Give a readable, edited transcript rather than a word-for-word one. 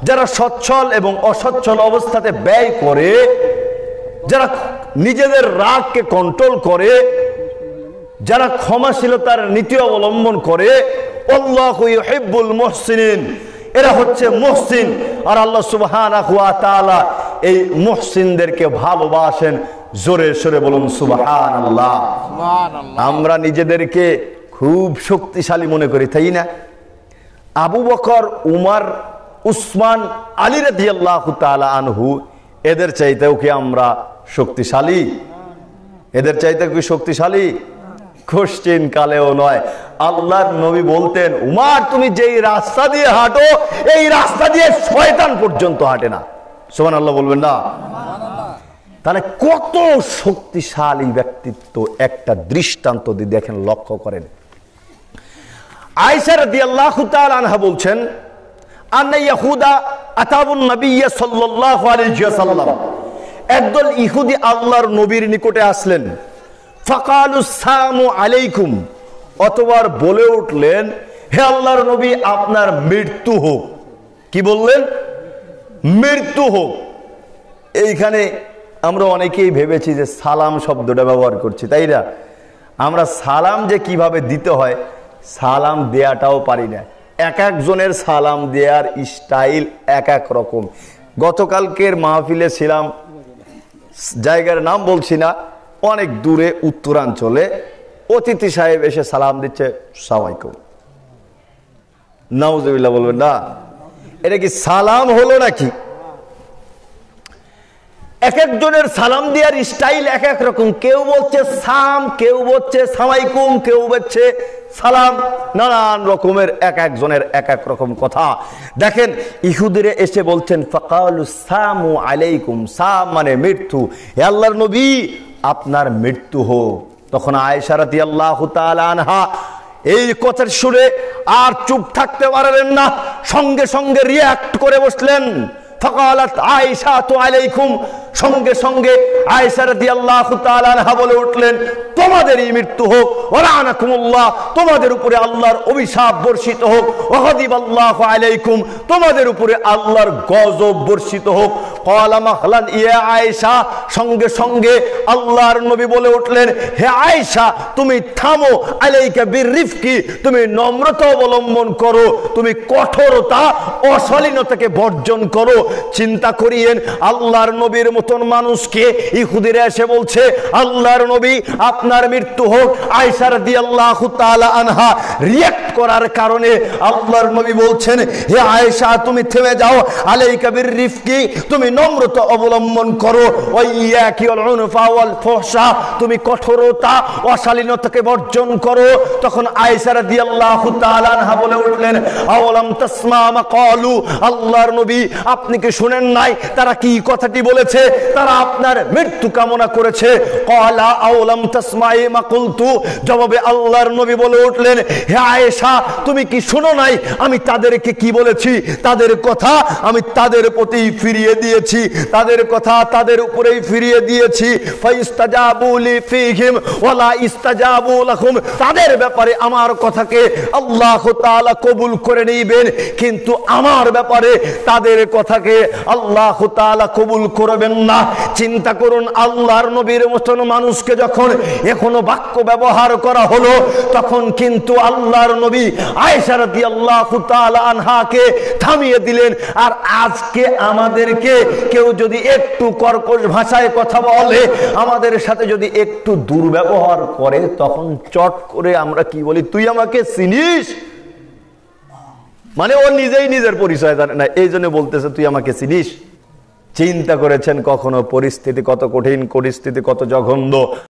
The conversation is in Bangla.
যারা সচ্ছল এবং অসচ্ছল অবস্থাতে ব্যয় করে, যারা নিজেদের রাগকে কন্ট্রোল করে, যারা ক্ষমাশীলতার নীতি অবলম্বন করে, আল্লাহু ইউহিব্বুল মুহসিনিন, এরা হচ্ছে মুহসিন। আর আল্লাহ সুবহানাহু ওয়া তাআলা এই মুহসিনদেরকে ভালোবাসেন। জোরে সোরে বলুন সুবহানাল্লাহ। আমরা নিজেদেরকে খুব শক্তিশালী মনে করি, তাই না? আবু বকর, উমর, উসমান, আলী রাদিয়াল্লাহু তাআলা আনহু, এদের চাইতেও কি আমরা শক্তিশালী? এদের চাইতে কি শক্তিশালী? কোশ্চিন কালেও নয়। আল্লাহর নবী বলতেন, উমর তুমি যেই রাস্তা দিয়ে হাঁটো, এই রাস্তা দিয়ে শয়তান পর্যন্ত হাঁটে না। সুবহানাল্লাহ বলবেন না? তাহলে কত শক্তিশালী ব্যক্তিত্ব, একটা দৃষ্টান্ত দিয়ে দেখেন, লক্ষ্য করেন। আয়েশা রাদিয়াল্লাহু তাআলা আনহা বলছেন, আন্না ইয়াহুদা আতাবুন নবী সাল্লাল্লাহু আলাইহি ওয়াসাল্লাম, একদল ইহুদি আল্লাহর নবীর নিকটে আসলেন। ফাকালু সালামু আলাইকুম, অতবার বলে উঠলেন, হে আল্লাহর নবী আপনার মৃত্যু হোক। কি বললেন? মৃত্যু হোক। এইখানে আমরা অনেকেই ভেবেছি যে সালাম শব্দটা ব্যবহার করছি, তাই না? আমরা সালাম যে কিভাবে দিতে হয়, সালাম দেয়াটাও পারি না। এক একজনের সালাম দেওয়ার স্টাইল এক এক রকম। গতকালকের মাহফিলে ছিলাম, জায়গার নাম বলছি না, অনেক দূরে উত্তরাঞ্চলে। অতিথি সাহেব এসে সালাম দিচ্ছে, আসসালামু আলাইকুম। নাউজুবিল্লাহ বলবেন না? এটা কি সালাম হলো নাকি? এক একজনের সালাম দেওয়ার স্টাইল এক এক রকম। কেউ বলছে সাম, কেউ বলছে সালামালাইকুম, কেউ বলছে সালাম। নানান রকমের এক একজনের এক এক রকম কথা। দেখেন, ইহুদিরা এসে বলছেন, ফাকালু সামু আলাইকুম, সাম মানে মৃত্যু, হে আল্লাহর নবী আপনার মৃত্যু হোক। তখন আয়েশা রাদিয়াল্লাহু তাআলা আনহা এই কথার শুনে আর চুপ থাকতে পারলেন না, সঙ্গে সঙ্গে রিয়াক্ট করে বসলেন। ফাকালাত আয়েশা তু আলাইকুম, সঙ্গে সঙ্গে আয়েশা রাদিয়াল্লাহু তাআলা আনহা বলে উঠলেন, তোমাদেরই মৃত্যু হোক। ওয়ালানাকুমুল্লাহ, তোমাদের উপরে আল্লাহর অভিশাপ বর্ষিত হোক। ওয়াগাদিবাল্লাহু আলাইকুম, তোমাদের উপরে আল্লাহর গজব বর্ষিত হোক। ক্বালা মাহলান ইয়া আয়েশা, সঙ্গে সঙ্গে আল্লাহর নবী বলে উঠলেন, হে আয়েশা তুমি থামো। আলাইকা বিররিফকি, তুমি নম্রতা অবলম্বন করো, তুমি কঠোরতা অশালীনতাকে বর্জন করো। চিন্তা করিয়েন, আল্লাহর নবীর মতন মানুষকে ইহুদিরা এসে বলছে, আল্লাহর নবী আপনার মৃত্যু হোক। আয়েশা রাদিয়াল্লাহু তাআলা আনহা রিঅ্যাক্ট করার কারণে আল্লাহর নবী বলছেন, হে আয়েশা তুমি থেমে যাও। আলাইকা বিররিফকি, তুমি নম্রতা অবলম্বন করো। ওয়া ইয়াকি ওয়াল উনফা ওয়াল ফুহশা, তুমি কঠোরতা অশালীনতাকে বর্জন করো। তখন আয়েশা রাদিয়াল্লাহু তাআলা আনহা বলে উঠলেন, আওয়ালাম তাসমা মা ক্বালু, আল্লাহর নবী আপনি কি শুনেন নাই তারা কি কথাটি বলেছে? তারা আপনার মৃত্যু কামনা করেছে। ক্বালা আওলাম তাসমাই মা কুলতু, জবাবে আল্লাহর নবী বলে উঠলেন, হে আয়েশা তুমি কি শুনো নাই আমি তাদেরকে কি বলেছি? তাদের কথা আমি তাদের প্রতি ফিরিয়ে দিয়েছি, তাদের কথা তাদের উপরেই ফিরিয়ে দিয়েছি। ফাইস্তাজাবু লি ফীহিম ওয়ালা ইস্তাজাবু লাহুম, তাদের ব্যাপারে আমার কথাকে আল্লাহ তাআলা কবুল করে নেবেন, কিন্তু আমার ব্যাপারে তাদের কথাকে আল্লাহ তাআলা কবুল করবেন না। চিন্তা করুন, আল্লাহর নবীর মতন মানুষকে যখন এখনো বাক্য ব্যবহার করা হলো, তখন কিন্তু আল্লাহর নবী আয়েশা রাদিয়াল্লাহু তাআলা আনহাকে থামিয়ে দিলেন। আর আজকে আমাদেরকে কেউ যদি একটু কর্কশ ভাষায় কথা বলে, আমাদের সাথে যদি একটু দুর্ব্যবহার করে, তখন চট করে আমরা কি বলি, তুই আমাকে চিনিস? মানে ও নিজেই নিজের পরিচয় জানে না, এই জন্য বলতেছে তুই আমাকে চিনিস। চিন্তা করেছেন কখনো পরিস্থিতি কত কঠিন, পরিস্থিতি কত জঘন্য?